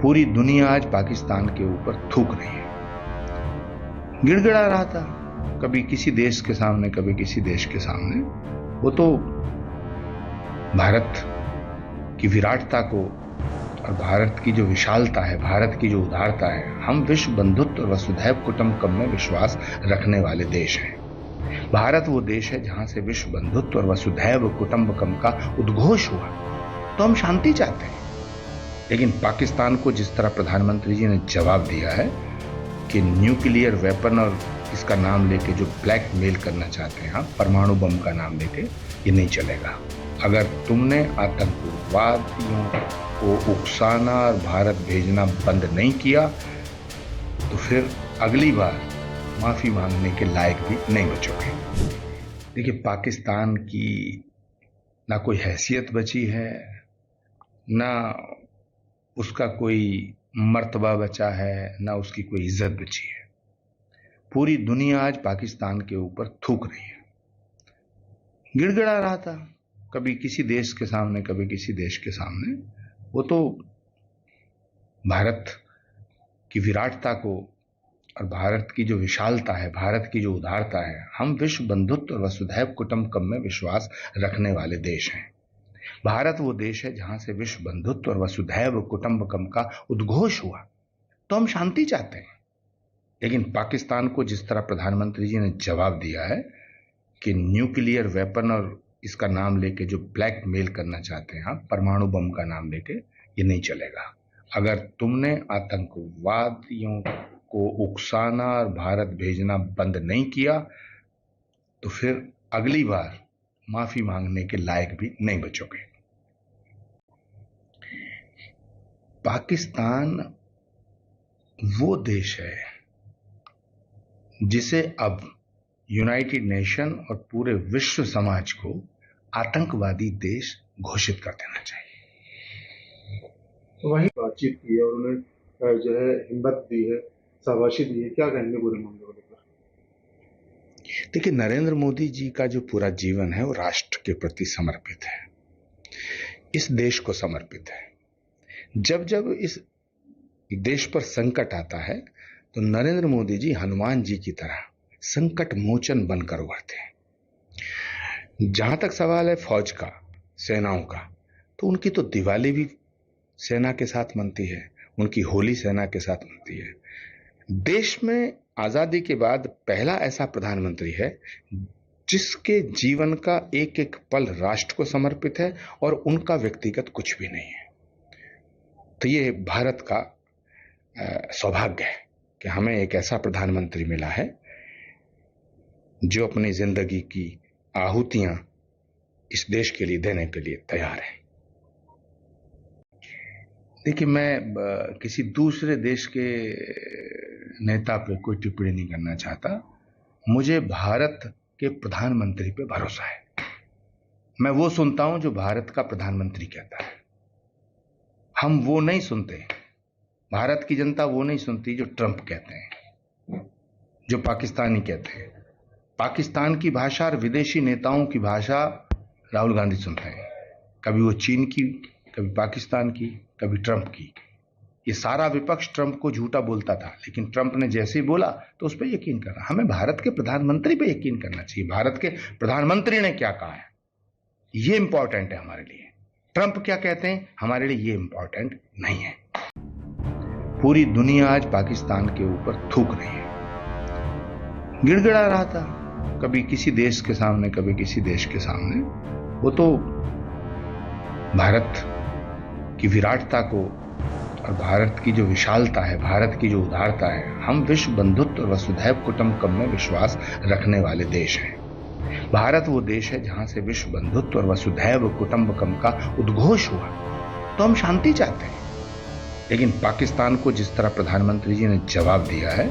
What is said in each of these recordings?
पूरी दुनिया आज पाकिस्तान के ऊपर थूक रही है, गिड़गिड़ा रहा था, कभी किसी देश के सामने कभी किसी देश के सामने। वो तो भारत की विराटता को और भारत की जो विशालता है, भारत की जो उदारता है, हम विश्व बंधुत्व और वसुधैव कुटुंबकम में विश्वास रखने वाले देश हैं। भारत वो देश है जहां से विश्व बंधुत्व और वसुधैव कुटुंबकम का उद्घोष हुआ। तो हम शांति चाहते हैं, लेकिन पाकिस्तान को जिस तरह प्रधानमंत्री जी ने जवाब दिया है कि न्यूक्लियर वेपन और इसका नाम लेके जो ब्लैकमेल करना चाहते हैं, परमाणु बम का नाम लेके, ये नहीं चलेगा। अगर तुमने आतंकवादियों को उकसाना और भारत भेजना बंद नहीं किया तो फिर अगली बार माफी मांगने के लायक भी नहीं बचोगे। देखिए, पाकिस्तान की ना कोई हैसियत बची है, ना उसका कोई मर्तबा बचा है, ना उसकी कोई इज्जत बची है। पूरी दुनिया आज पाकिस्तान के ऊपर थूक रही है, गिड़गिड़ा रहा था, कभी किसी देश के सामने कभी किसी देश के सामने। वो तो भारत की विराटता को और भारत की जो विशालता है, भारत की जो उदारता है, हम विश्व बंधुत्व और वसुधैव कुटुंबकम में विश्वास रखने वाले देश हैं। भारत वो देश है जहां से विश्व बंधुत्व और वसुधैव कुटुंबकम का उद्घोष हुआ। तो हम शांति चाहते हैं, लेकिन पाकिस्तान को जिस तरह प्रधानमंत्री जी ने जवाब दिया है कि न्यूक्लियर वेपन और इसका नाम लेके जो ब्लैकमेल करना चाहते हैं, परमाणु बम का नाम लेके, ये नहीं चलेगा। अगर तुमने आतंकवादियों को उकसाना और भारत भेजना बंद नहीं किया तो फिर अगली बार माफी मांगने के लायक भी नहीं बचोगे। पाकिस्तान वो देश है जिसे अब यूनाइटेड नेशन और पूरे विश्व समाज को आतंकवादी देश घोषित कर देना चाहिए। तो वही बातचीत की है और उन्हें जो है हिम्मत दी है, शाबाशी दी है। क्या कहेंगे पूरे मामले को लेकर? देखिए, नरेंद्र मोदी जी का जो पूरा जीवन है वो राष्ट्र के प्रति समर्पित है, इस देश को समर्पित है। जब जब इस देश पर संकट आता है तो नरेंद्र मोदी जी हनुमान जी की तरह संकट मोचन बनकर उभरते हैं। जहां तक सवाल है फौज का, सेनाओं का, तो उनकी तो दिवाली भी सेना के साथ मनती है, उनकी होली सेना के साथ मनती है। देश में आजादी के बाद पहला ऐसा प्रधानमंत्री है जिसके जीवन का एक एक पल राष्ट्र को समर्पित है और उनका व्यक्तिगत कुछ भी नहीं है। तो ये भारत का सौभाग्य है कि हमें एक ऐसा प्रधानमंत्री मिला है जो अपनी जिंदगी की आहुतियां इस देश के लिए देने के लिए तैयार है। देखिए, मैं किसी दूसरे देश के नेता पे कोई टिप्पणी नहीं करना चाहता। मुझे भारत के प्रधानमंत्री पे भरोसा है। मैं वो सुनता हूं जो भारत का प्रधानमंत्री कहता है, हम वो नहीं सुनते। भारत की जनता वो नहीं सुनती जो ट्रंप कहते हैं, जो पाकिस्तानी कहते हैं। पाकिस्तान की भाषा और विदेशी नेताओं की भाषा राहुल गांधी सुनते हैं, कभी वो चीन की, कभी पाकिस्तान की, कभी ट्रंप की। ये सारा विपक्ष ट्रंप को झूठा बोलता था, लेकिन ट्रंप ने जैसे ही बोला तो उस पर यकीन करना। हमें भारत के प्रधानमंत्री पे यकीन करना चाहिए। भारत के प्रधानमंत्री ने क्या कहा है ये इंपॉर्टेंट है हमारे लिए। ट्रंप क्या कहते हैं हमारे लिए ये इंपॉर्टेंट नहीं है। पूरी दुनिया आज पाकिस्तान के ऊपर थूक रही है, गिड़गिड़ा रहा था, कभी किसी देश के सामने कभी किसी देश के सामने। वो तो भारत की विराटता को और भारत की जो विशालता है, भारत की जो उदारता है, हम विश्व बंधुत्व और वसुधैव कुटुंबकम में विश्वास रखने वाले देश हैं। भारत वो देश है जहां से विश्व बंधुत्व और वसुधैव कुटुंबकम का उद्घोष हुआ। तो हम शांति चाहते हैं, लेकिन पाकिस्तान को जिस तरह प्रधानमंत्री जी ने जवाब दिया है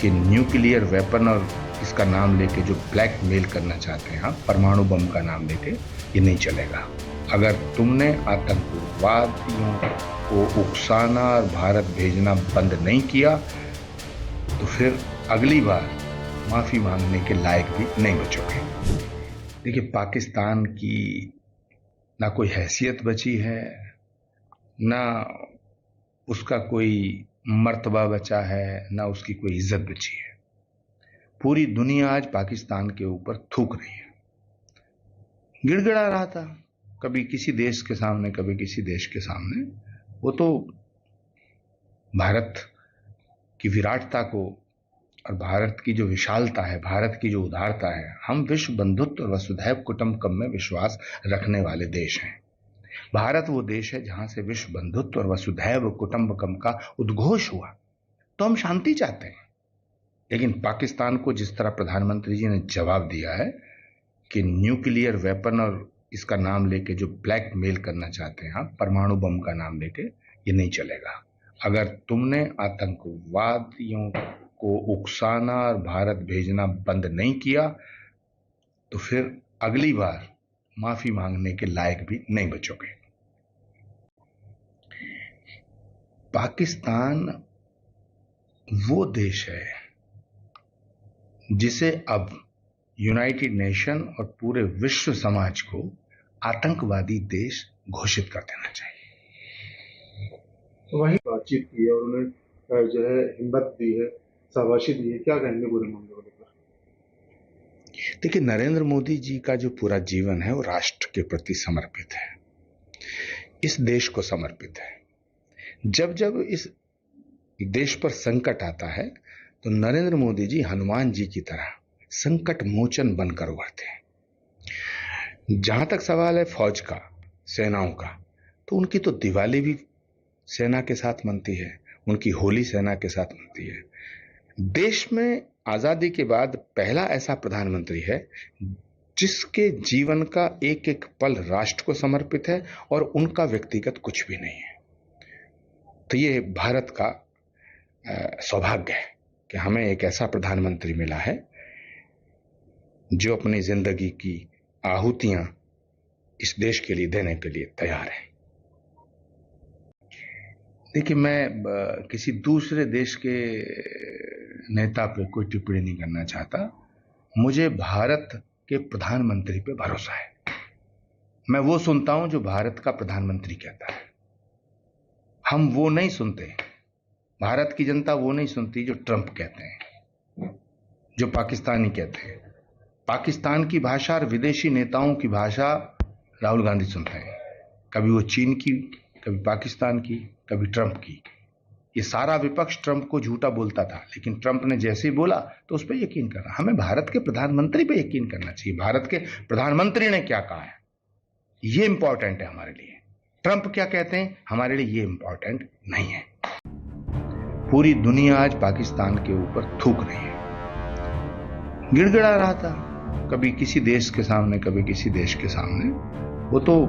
कि न्यूक्लियर वेपन और इसका नाम लेके जो ब्लैकमेल करना चाहते हैं, परमाणु बम का नाम लेके, ये नहीं चलेगा। अगर तुमने आतंकवादियों को उकसाना और भारत भेजना बंद नहीं किया तो फिर अगली बार माफी मांगने के लायक भी नहीं बचोगे। देखिए, पाकिस्तान की ना कोई हैसियत बची है, ना उसका कोई मर्तबा बचा है, ना उसकी कोई इज्जत बची है। पूरी दुनिया आज पाकिस्तान के ऊपर थूक रही है, गिड़गिड़ा रहा था, कभी किसी देश के सामने, कभी किसी देश के सामने। वो तो भारत की विराटता को और भारत की जो विशालता है, भारत की जो उदारता है, हम विश्व बंधुत्व और वसुधैव कुटुंबकम में विश्वास रखने वाले देश हैं। भारत वो देश है जहां से विश्व बंधुत्व और वसुधैव कुटुंबकम का उद्घोष हुआ। तो हम शांति चाहते हैं, लेकिन पाकिस्तान को जिस तरह प्रधानमंत्री जी ने जवाब दिया है कि न्यूक्लियर वेपन और इसका नाम लेके जो ब्लैकमेल करना चाहते हैं, परमाणु बम का नाम लेके, ये नहीं चलेगा। अगर तुमने आतंकवादियों को उकसाना और भारत भेजना बंद नहीं किया तो फिर अगली बार माफी मांगने के लायक भी नहीं बचोगे। पाकिस्तान वो देश है जिसे अब यूनाइटेड नेशन और पूरे विश्व समाज को आतंकवादी देश घोषित कर देना चाहिए। तो वही बातचीत की है और उन्हें जो है हिम्मत दी है, शाबाशी दी है, क्या कहेंगे पूरे मामले को लेकर? देखिए, नरेंद्र मोदी जी का जो पूरा जीवन है वो राष्ट्र के प्रति समर्पित है, इस देश को समर्पित है। जब जब इस देश पर संकट आता है तो नरेंद्र मोदी जी हनुमान जी की तरह संकट मोचन बनकर उभरते हैं। जहां तक सवाल है फौज का, सेनाओं का, तो उनकी तो दिवाली भी सेना के साथ मनती है, उनकी होली सेना के साथ मनती है। देश में आजादी के बाद पहला ऐसा प्रधानमंत्री है जिसके जीवन का एक एक पल राष्ट्र को समर्पित है और उनका व्यक्तिगत कुछ भी नहीं है। तो ये भारत का सौभाग्य है कि हमें एक ऐसा प्रधानमंत्री मिला है जो अपनी जिंदगी की आहुतियां इस देश के लिए देने के लिए तैयार है। देखिए, मैं किसी दूसरे देश के नेता पे कोई टिप्पणी नहीं करना चाहता। मुझे भारत के प्रधानमंत्री पे भरोसा है। मैं वो सुनता हूं जो भारत का प्रधानमंत्री कहता है। हम वो नहीं सुनते, भारत की जनता वो नहीं सुनती जो ट्रंप कहते हैं, जो पाकिस्तानी कहते हैं। पाकिस्तान की भाषा और विदेशी नेताओं की भाषा राहुल गांधी सुनते हैं, कभी वो चीन की, कभी पाकिस्तान की, कभी ट्रंप की। ये सारा विपक्ष ट्रंप को झूठा बोलता था, लेकिन ट्रंप ने जैसे ही बोला तो उस पर यकीन करना। हमें भारत के प्रधानमंत्री पे यकीन करना चाहिए। भारत के प्रधानमंत्री ने क्या कहा है ये इंपॉर्टेंट है हमारे लिए। ट्रंप क्या कहते हैं हमारे लिए ये इंपॉर्टेंट नहीं है। पूरी दुनिया आज पाकिस्तान के ऊपर थूक रही है, गिड़गिड़ा रहा था, कभी किसी देश के सामने, कभी किसी देश के सामने। वो तो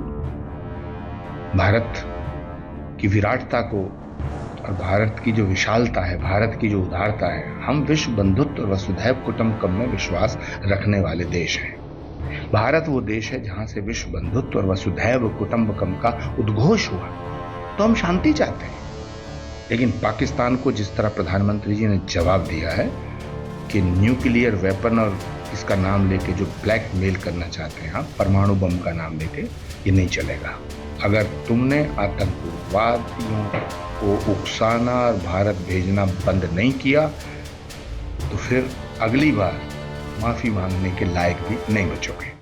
भारत की विराटता को और भारत की जो विशालता है, भारत की जो उदारता है, हम विश्व बंधुत्व और वसुधैव कुटुंबकम में विश्वास रखने वाले देश हैं। भारत वो देश है जहां से विश्व बंधुत्व और वसुधैव कुटुंबकम का उद्घोष हुआ। तो हम शांति चाहते हैं, लेकिन पाकिस्तान को जिस तरह प्रधानमंत्री जी ने जवाब दिया है कि न्यूक्लियर वेपन और इसका नाम लेके जो ब्लैकमेल करना चाहते हैं, परमाणु बम का नाम लेके, ये नहीं चलेगा। अगर तुमने आतंकवादियों को उकसाना और भारत भेजना बंद नहीं किया तो फिर अगली बार माफी मांगने के लायक भी नहीं बचोगे।